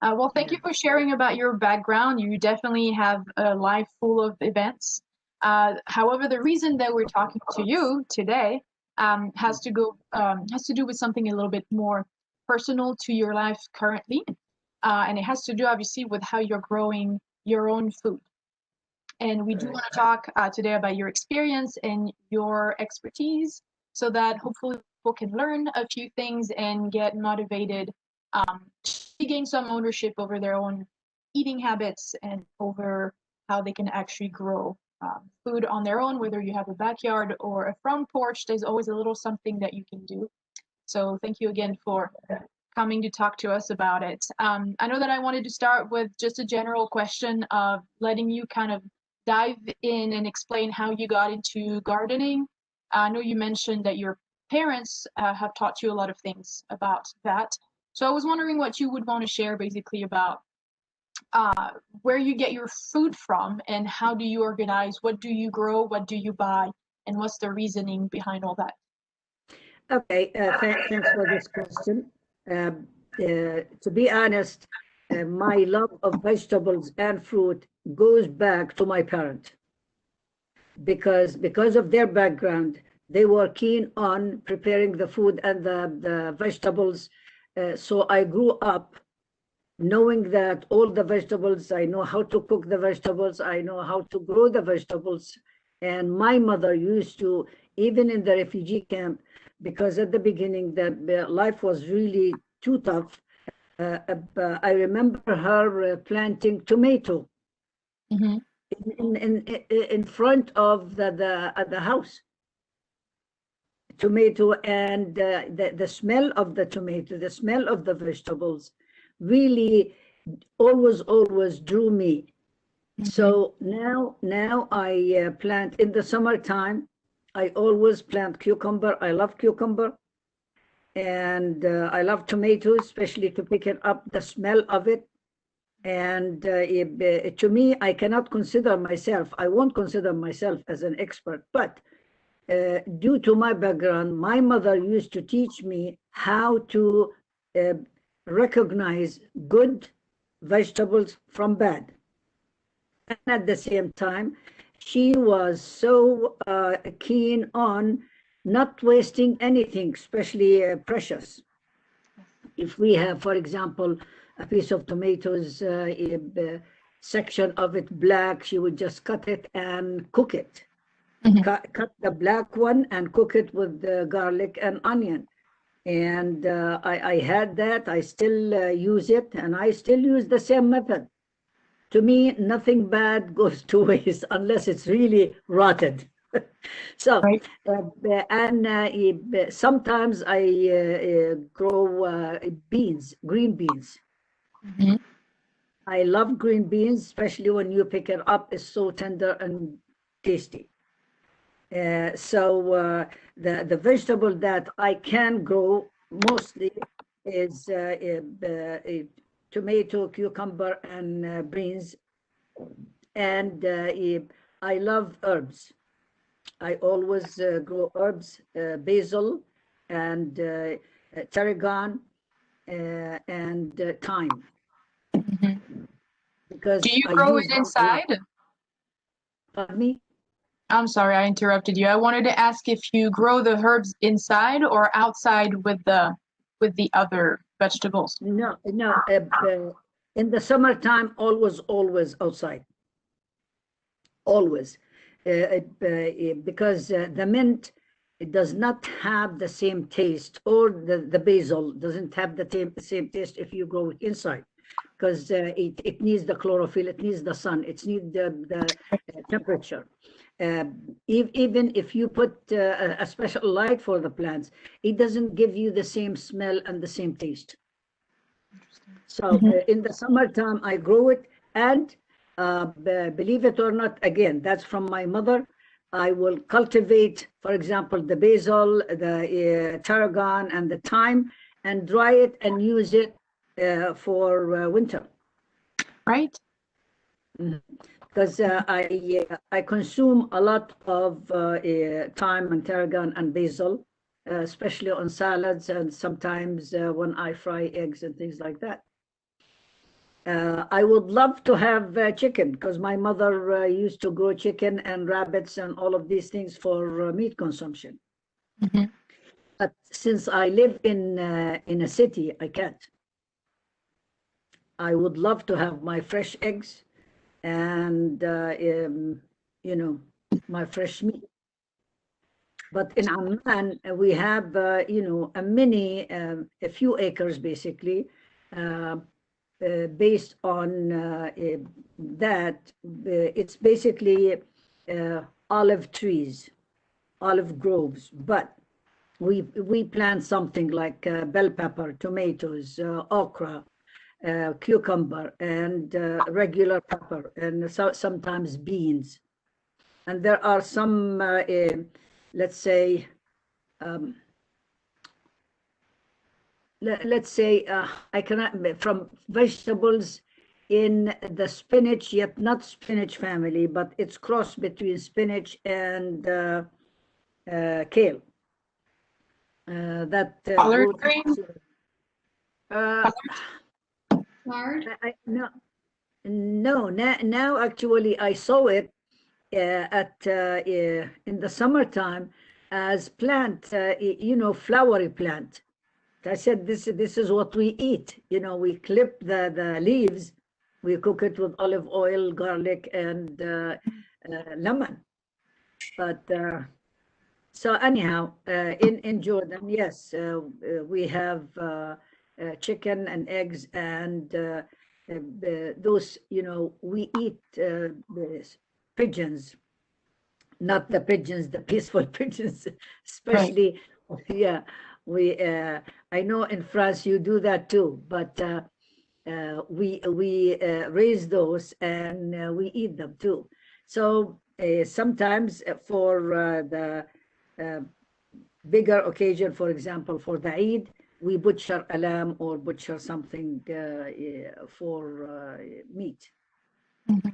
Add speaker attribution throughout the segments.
Speaker 1: Well, thank
Speaker 2: Yeah.
Speaker 1: you for sharing about your background. You definitely have a life full of events. However, the reason that we're talking to you today has to do with something a little bit more personal to your life currently, and it has to do obviously with how you're growing your own food. And we do
Speaker 2: Right.
Speaker 1: want to talk today about your experience and your expertise so that hopefully people can learn a few things and get motivated to gain some ownership over their own eating habits and over how they can actually grow food on their own, whether you have a backyard or a front porch. There's always a little something that you can do. So thank you again for coming to talk to us about it. I know that I wanted to start with just a general question of letting you kind of dive in and explain how you got into gardening. I know you mentioned that your parents have taught you a lot of things about that. So I was wondering what you would want to share basically about uh, where you get your food from and how do you organize, what do you grow, what do you buy, and what's the reasoning behind all that.
Speaker 2: Okay, thanks for this question. To be honest, my love of vegetables and fruit goes back to my parent because of their background, they were keen on preparing the food and the vegetables. So I grew up knowing that all the vegetables, I know how to cook the vegetables, I know how to grow the vegetables. And my mother used to, even in the refugee camp, because at the beginning the life was really too tough. I remember her planting tomato
Speaker 1: Mm-hmm.
Speaker 2: in front of the house, tomato, and the smell of the tomato, the smell of the vegetables really always drew me.
Speaker 1: Mm-hmm.
Speaker 2: So now I plant in the summertime. I always plant cucumber. I love cucumber, and I love tomatoes, especially to pick it up, the smell of it. And to me, I cannot consider myself, I won't consider myself as an expert, but due to my background, my mother used to teach me how to uh, recognize good vegetables from bad. And at the same time, she was so keen on not wasting anything, especially precious. If we have, for example, a piece of tomatoes, section of it black, she would just cut it and cook it.
Speaker 1: Mm-hmm.
Speaker 2: Cut the black one and cook it with the garlic and onion. And I had that. I still use it, and I still use the same method. To me, nothing bad goes to waste unless it's really rotted. So,
Speaker 1: Right.
Speaker 2: and sometimes I grow beans, green beans.
Speaker 1: Mm-hmm.
Speaker 2: I love green beans, especially when you pick it up. It's so tender and tasty. So the vegetable that I can grow mostly is tomato, cucumber, and beans. And I love herbs. I always grow herbs, basil and tarragon and thyme,
Speaker 1: Mm-hmm. Do
Speaker 2: because
Speaker 1: you
Speaker 2: I
Speaker 1: grow it
Speaker 2: use them a lot.
Speaker 1: inside?
Speaker 2: Pardon me?
Speaker 1: I'm sorry, I interrupted you. I wanted to ask if you grow the herbs inside or outside with the other vegetables.
Speaker 2: No, no. In the summertime, always outside, always, because the mint, it does not have the same taste, or the basil doesn't have the same taste if you grow it inside, because it needs the chlorophyll, it needs the sun, it needs the temperature. Uh, Even if you put a special light for the plants, it doesn't give you the same smell and the same taste. So
Speaker 1: Mm-hmm.
Speaker 2: in the summertime, I grow it, and believe it or not, again, that's from my mother. I will cultivate, for example, the basil, the tarragon, and the thyme, and dry it and use it for winter.
Speaker 1: Right?
Speaker 2: Mhm. Because I consume a lot of thyme and tarragon and basil, especially on salads and sometimes when I fry eggs and things like that. I would love to have chicken because my mother used to grow chicken and rabbits and all of these things for meat consumption.
Speaker 1: Mhm.
Speaker 2: But since I live in a city, I can't. I would love to have my fresh eggs and you know, my fresh meat. But in Amman, we have you know, a few acres basically, based on that. It's basically olive trees, olive groves, but we plant something like bell pepper, tomatoes, okra, cucumber, and regular pepper, and sometimes beans. And there are some, let's say, um, let's say, I cannot, from vegetables in the spinach, yet not spinach family, but it's cross between spinach and kale. That
Speaker 1: Collard
Speaker 2: grew.
Speaker 1: green?
Speaker 2: Uh,
Speaker 3: Lard?
Speaker 2: no, no. Now actually, I saw it in the summertime as plant, you know, flowery plant. I said, this is what we eat. You know, we clip the leaves, we cook it with olive oil, garlic, and lemon. But so anyhow, in Jordan, yes, we have chicken and eggs, and those, you know, we eat pigeons, not the pigeons, the peaceful pigeons, especially. Yeah, we. I know in France you do that too, but we raise those and we eat them too. So sometimes for the uh, bigger occasion, for example, for the Eid, we butcher a lamb or butcher something for meat.
Speaker 1: Mhm.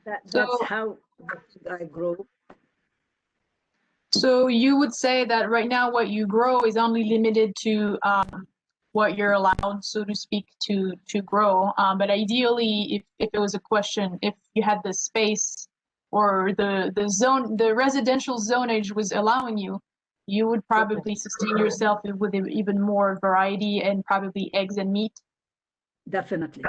Speaker 2: That's
Speaker 1: So,
Speaker 2: how I grow.
Speaker 1: so you would say that right now what you grow is only limited to what you're allowed, so to speak, to grow. But ideally, if it was a question, if you had the space or the zone, the residential zonage was allowing you, you would probably sustain yourself with even more variety and probably eggs and meat.
Speaker 2: Definitely,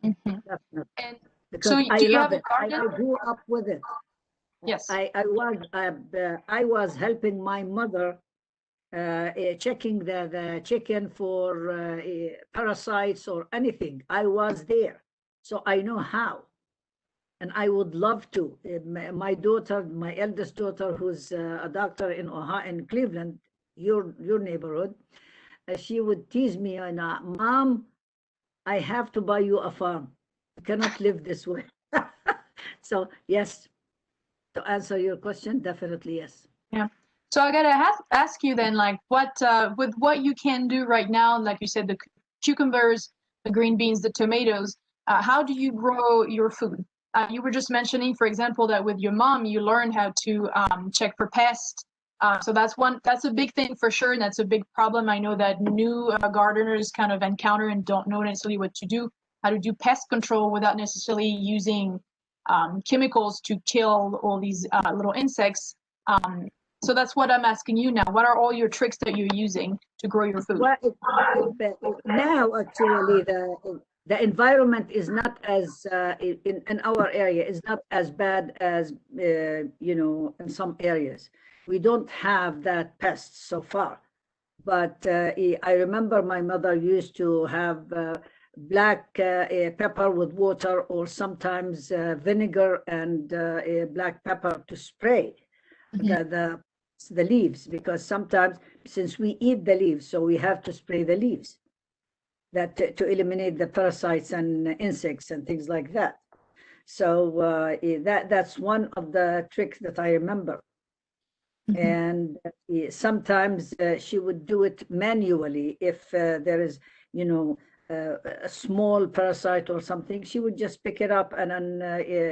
Speaker 1: Mhm.
Speaker 2: definitely,
Speaker 1: And so,
Speaker 2: because I
Speaker 1: do you
Speaker 2: love
Speaker 1: have a
Speaker 2: it.
Speaker 1: garden?
Speaker 2: I grew up with it.
Speaker 1: Yes.
Speaker 2: I was helping my mother checking the chicken for parasites or anything. I was there, so I know how, and I would love to. My daughter, my eldest daughter, who's a doctor in Ohio, in Cleveland, your neighborhood, she would tease me, and Mom, I have to buy you a farm. You cannot live this way. So yes, to answer your question, definitely yes.
Speaker 1: Yeah. So I gotta ask you then, like, what with what you can do right now, like you said, the cucumbers, the green beans, the tomatoes. How do you grow your food? You were just mentioning, for example, that with your mom, you learned how to check for pests. So that's a big thing for sure, and that's a big problem. I know that new gardeners kind of encounter and don't know necessarily what to do, how to do pest control without necessarily using chemicals to kill all these little insects. Um, so that's what I'm asking you now. What are all your tricks that you're using to grow your food?
Speaker 2: Well, now actually the environment is not as in our area is not as bad as you know, in some areas. We don't have that pests so far, but I remember my mother used to have black pepper with water, or sometimes vinegar and black pepper to spray the leaves, because sometimes, since we eat the leaves, so we have to spray the leaves that to eliminate the parasites and insects and things like that. So that's one of the tricks that I remember. And sometimes she would do it manually if there is, you know, a small parasite or something. She would just pick it up and then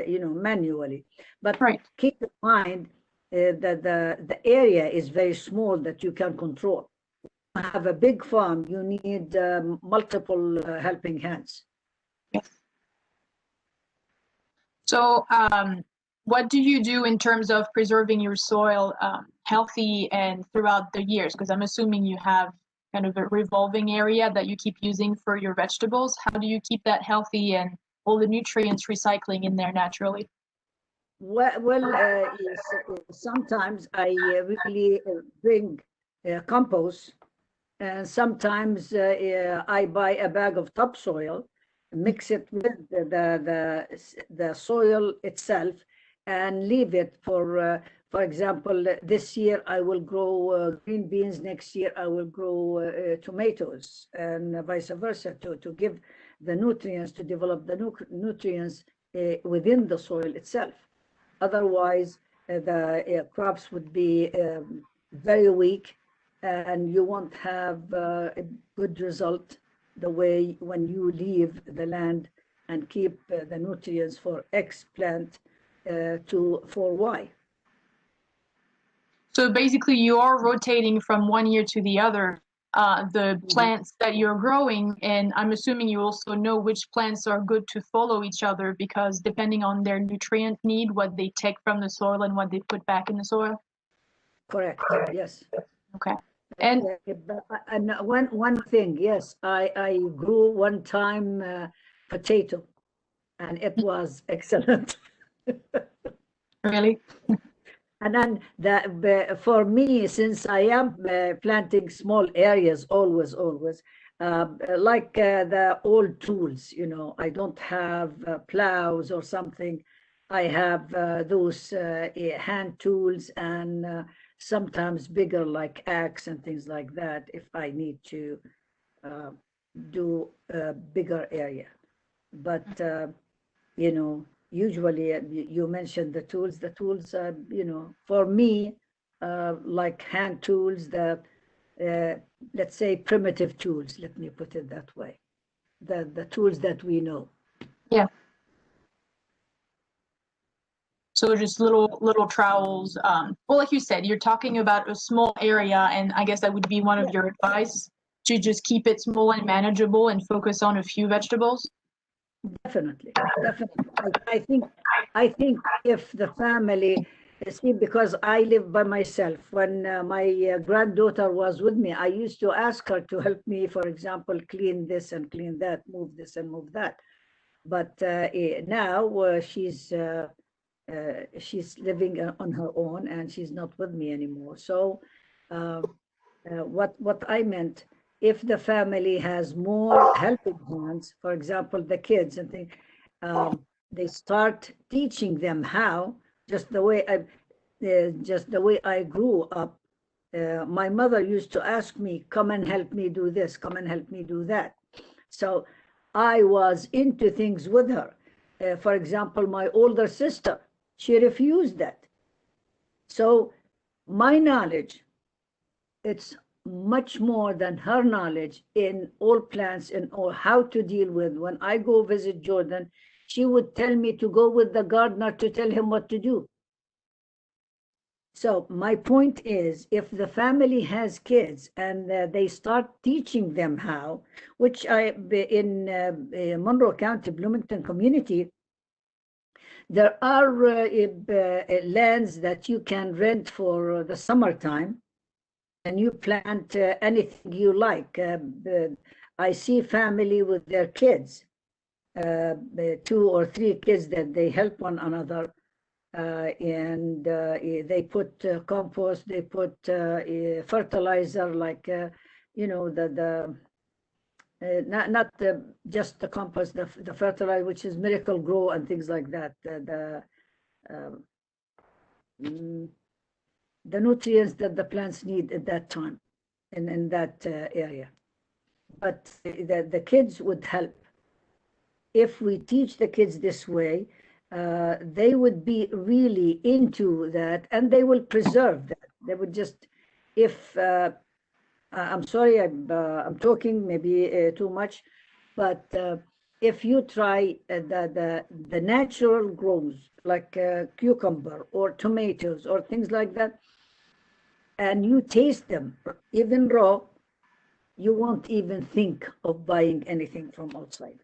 Speaker 2: you know, manually. But
Speaker 1: Right.
Speaker 2: keep in mind that the area is very small that you can control. Have a big farm, you need multiple helping hands.
Speaker 1: Yes. So, what do you do in terms of preserving your soil healthy and throughout the years? Because I'm assuming you have kind of a revolving area that you keep using for your vegetables. How do you keep that healthy and all the nutrients recycling in there naturally?
Speaker 2: Yes, sometimes I really bring compost, and sometimes I buy a bag of topsoil, mix it with the soil itself, and leave it for example, this year I will grow green beans. Next year I will grow tomatoes, and vice versa, to give the nutrients, to develop the nutrients within the soil itself. Otherwise, the crops would be very weak, and you won't have a good result the way when you leave the land and keep the nutrients for X plant for Y.
Speaker 1: So basically, you are rotating from one year to the other the plants that you're growing, and I'm assuming you also know which plants are good to follow each other because depending on their nutrient need, what they take from the soil and what they put back in the soil.
Speaker 2: Correct. Yes.
Speaker 1: Okay. And
Speaker 2: one thing, yes, I grew one time potato, and it was excellent.
Speaker 1: really?
Speaker 2: And then for me, since I am planting small areas, always, like the old tools, I don't have plows or something. I have those hand tools, and sometimes bigger, like axe and things like that, if I need to uh, do a bigger area. But usually you mentioned the tools. The tools, for me, like hand tools, let's say primitive tools. Let me put it that way. The tools that we know.
Speaker 1: Yeah. So just little trowels. Well, like you said, you're talking about a small area, and I guess that would be one of your advice to just keep it small and manageable and focus on a few vegetables.
Speaker 2: Definitely. I think if the family, see, because I live by myself. When my granddaughter was with me, I used to ask her to help me, for example, clean this and clean that, move this and move that. But now she's living on her own, and she's not with me anymore. So what I meant, if the family has more helping hands, for example, the kids and things, they start teaching them how, just the way I grew up. My mother used to ask me, come and help me do this, come and help me do that. So I was into things with her. For example, my older sister, she refused that. So my knowledge, it's much more than her knowledge in all plants and or how to deal with. When I go visit Jordan, she would tell me to go with the gardener to tell him what to do. So my point is, if the family has kids and they start teaching them how, which in Monroe County, Bloomington community, there are lands that you can rent for the summertime, and you plant anything you like. I see family with their kids, 2 or 3 kids, that they help one another, and they put compost, they put fertilizer, like not just the compost, the fertilizer, which is Miracle Grow and things like that. The nutrients that the plants need at that time in that area. But the kids would help. If we teach the kids this way, they would be really into that, and they will preserve that. They would just, if I'm sorry, I'm talking maybe too much, but if you try the natural grows, like cucumber or tomatoes or things like that, and you taste them even raw, you won't even think of buying anything from outside.